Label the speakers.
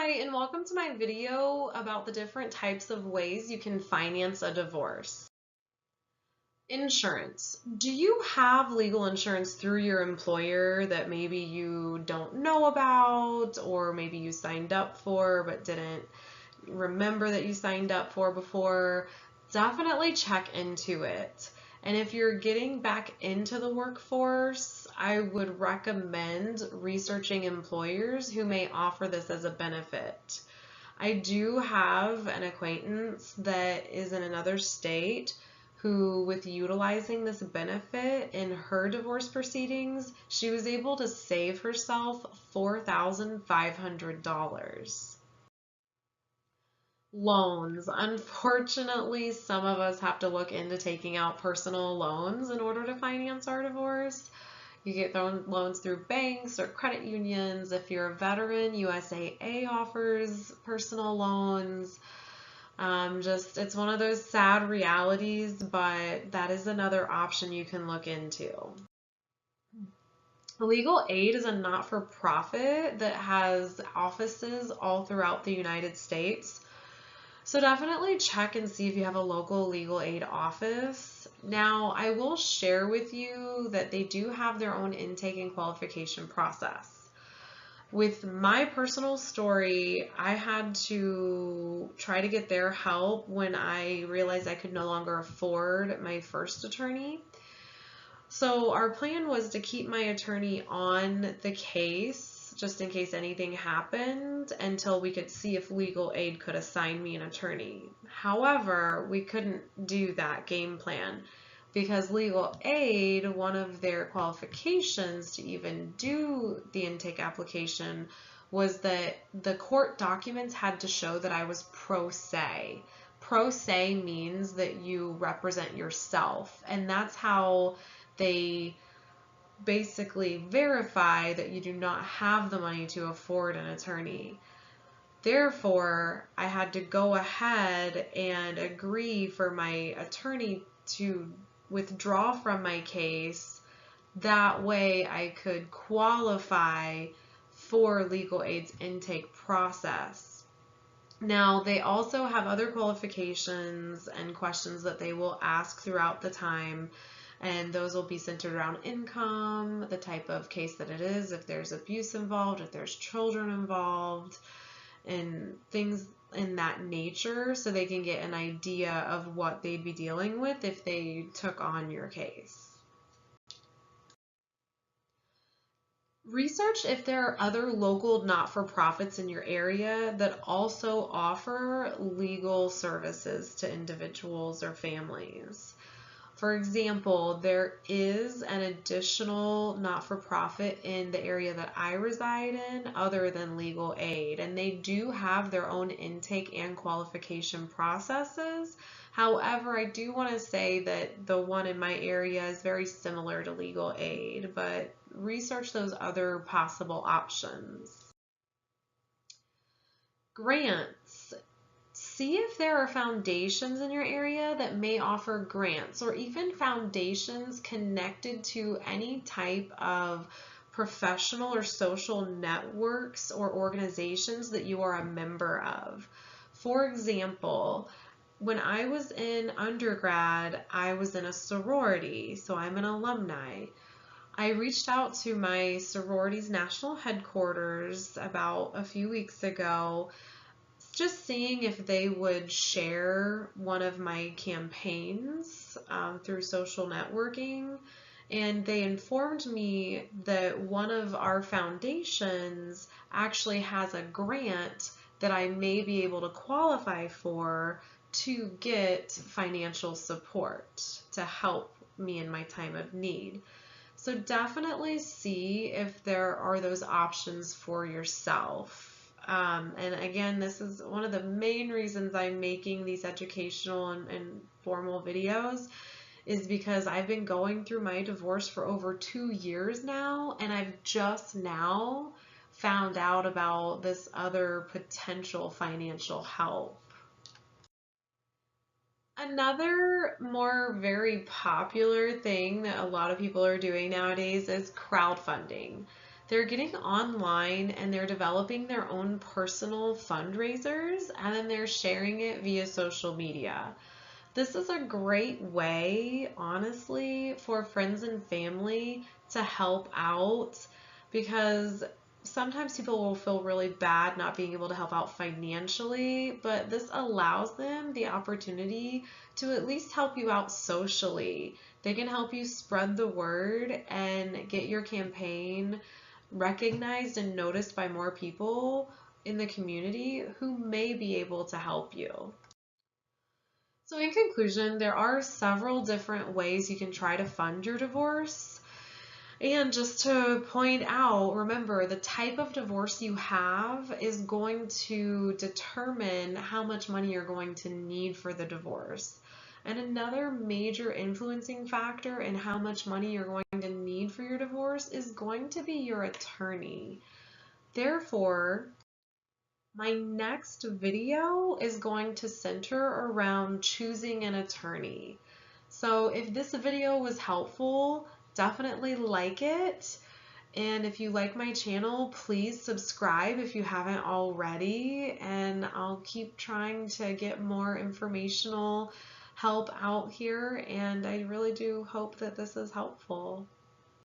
Speaker 1: Hi, and welcome to my video about the different types of ways you can finance a divorce. Insurance. Do you have legal insurance through your employer that maybe you don't know about, or maybe you signed up for but didn't remember that you signed up for before? Definitely check into it. And if you're getting back into the workforce, I would recommend researching employers who may offer this as a benefit. I do have an acquaintance that is in another state who, with utilizing this benefit in her divorce proceedings, she was able to save herself $4,500. Loans. Unfortunately, some of us have to look into taking out personal loans in order to finance our divorce. You get loans through banks or credit unions. If you're a veteran, USAA offers personal loans. It's one of those sad realities, but that is another option you can look into. Legal Aid is a not-for-profit that has offices all throughout the United States. So definitely check and see if you have a local legal aid office. Now, I will share with you that they do have their own intake and qualification process. With my personal story, I had to try to get their help when I realized I could no longer afford my first attorney. So our plan was to keep my attorney on the case just in case anything happened until we could see if legal aid could assign me an attorney. However, we couldn't do that game plan because legal aid, one of their qualifications to even do the intake application was that the court documents had to show that I was pro se. Pro se means that you represent yourself, and that's how they basically verify that you do not have the money to afford an attorney. Therefore, I had to go ahead and agree for my attorney to withdraw from my case. That way I could qualify for legal aid's intake process. Now, they also have other qualifications and questions that they will ask throughout the time, and those will be centered around income, the type of case that it is, if there's abuse involved, if there's children involved, and things in that nature, so they can get an idea of what they'd be dealing with if they took on your case. Research if there are other local not-for-profits in your area that also offer legal services to individuals or families. For example, there is an additional not-for-profit in the area that I reside in other than legal aid, and they do have their own intake and qualification processes. However, I do want to say that the one in my area is very similar to legal aid, but research those other possible options. Grants. See if there are foundations in your area that may offer grants, or even foundations connected to any type of professional or social networks or organizations that you are a member of. For example, when I was in undergrad, I was in a sorority, so I'm an alumni. I reached out to my sorority's national headquarters about a few weeks ago, just seeing if they would share one of my campaigns through social networking. And they informed me that one of our foundations actually has a grant that I may be able to qualify for to get financial support to help me in my time of need. So definitely see if there are those options for yourself. And again, this is one of the main reasons I'm making these educational and formal videos, is because I've been going through my divorce for over 2 years now, and I've just now found out about this other potential financial help. Another more very popular thing that a lot of people are doing nowadays is crowdfunding. They're getting online and they're developing their own personal fundraisers, and then they're sharing it via social media. This is a great way, honestly, for friends and family to help out, because sometimes people will feel really bad not being able to help out financially, but this allows them the opportunity to at least help you out socially. They can help you spread the word and get your campaign recognized and noticed by more people in the community who may be able to help you. So in conclusion, there are several different ways you can try to fund your divorce. And just to point out, remember, the type of divorce you have is going to determine how much money you're going to need for the divorce. And another major influencing factor in how much money you're going to need for your divorce is going to be your attorney. Therefore, my next video is going to center around choosing an attorney. So if this video was helpful, definitely like it. And if you like my channel, please subscribe if you haven't already. And I'll keep trying to get more informational help out here. And I really do hope that this is helpful.